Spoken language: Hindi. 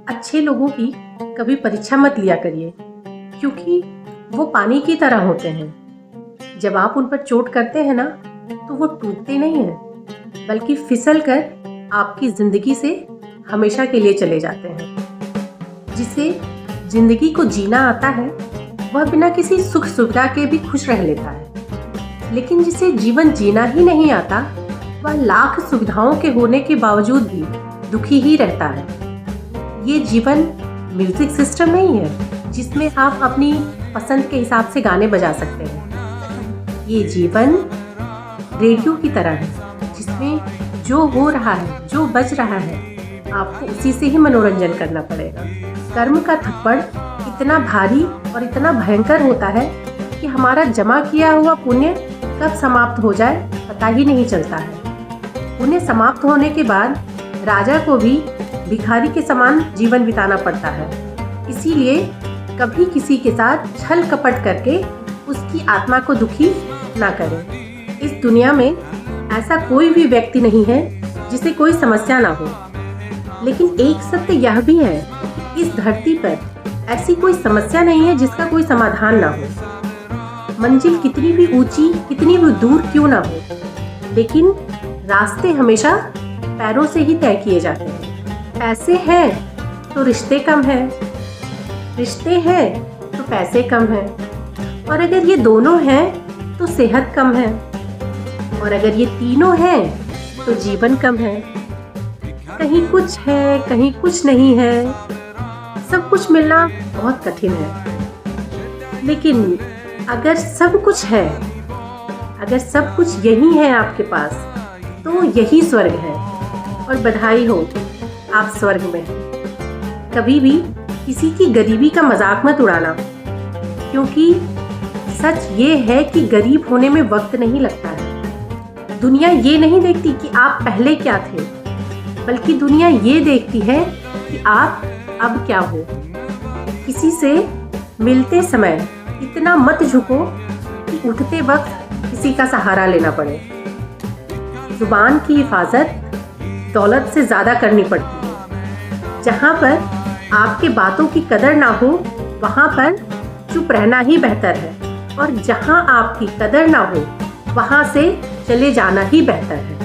अच्छे लोगों की कभी परीक्षा मत लिया करिए, क्योंकि वो पानी की तरह होते हैं। जब आप उन पर चोट करते हैं ना, तो वो टूटते नहीं हैं, बल्कि फिसल कर आपकी जिंदगी से हमेशा के लिए चले जाते हैं। जिसे जिंदगी को जीना आता है, वह बिना किसी सुख सुविधा के भी खुश रह लेता है। लेकिन जिसे जीवन जीना ही नहीं आता, वह लाख सुविधाओं के होने के बावजूद भी दुखी ही रहता है। ये जीवन म्यूजिक सिस्टम नहीं है जिसमें आप अपनी पसंद के हिसाब से गाने बजा सकते हैं। ये जीवन रेडियो की तरह है, जिसमें जो हो रहा है, जो बज रहा है, आपको उसी से ही मनोरंजन करना पड़ेगा। कर्म का थप्पड़ इतना भारी और इतना भयंकर होता है कि हमारा जमा किया हुआ पुण्य कब समाप्त हो जाए पता ही नहीं चलता है। पुण्य समाप्त होने के बाद राजा को भी भिखारी के समान जीवन बिताना पड़ता है। इसीलिए कभी किसी के साथ छल कपट करके उसकी आत्मा को दुखी ना करें। इस दुनिया में ऐसा कोई भी व्यक्ति नहीं है जिसे कोई समस्या ना हो। लेकिन एक सत्य यह भी है कि इस धरती पर ऐसी कोई समस्या नहीं है जिसका कोई समाधान ना हो। मंजिल कितनी भी ऊंची, कितनी भी दूर क्यों ना हो, लेकिन रास्ते हमेशा पैरों से ही तय किए जाते हैं। पैसे हैं तो रिश्ते कम हैं, रिश्ते हैं तो पैसे कम हैं, और अगर ये दोनों हैं तो सेहत कम है, और अगर ये तीनों हैं तो जीवन कम है। कहीं कुछ है, कहीं कुछ नहीं है, सब कुछ मिलना बहुत कठिन है। लेकिन अगर सब कुछ है, अगर सब कुछ यही है आपके पास, तो यही स्वर्ग है। और बधाई हो, आप स्वर्ग में हैं। कभी भी किसी की गरीबी का मजाक मत उड़ाना, क्योंकि सच ये है कि गरीब होने में वक्त नहीं लगता है। दुनिया ये नहीं देखती कि आप पहले क्या थे, बल्कि दुनिया ये देखती है कि आप अब क्या हो। किसी से मिलते समय इतना मत झुको कि उठते वक्त किसी का सहारा लेना पड़े। जुबान की हिफाजत दौलत से ज़्यादा करनी पड़ती है। जहाँ पर आपके बातों की कदर ना हो, वहाँ पर चुप रहना ही बेहतर है, और जहाँ आपकी कदर ना हो, वहाँ से चले जाना ही बेहतर है।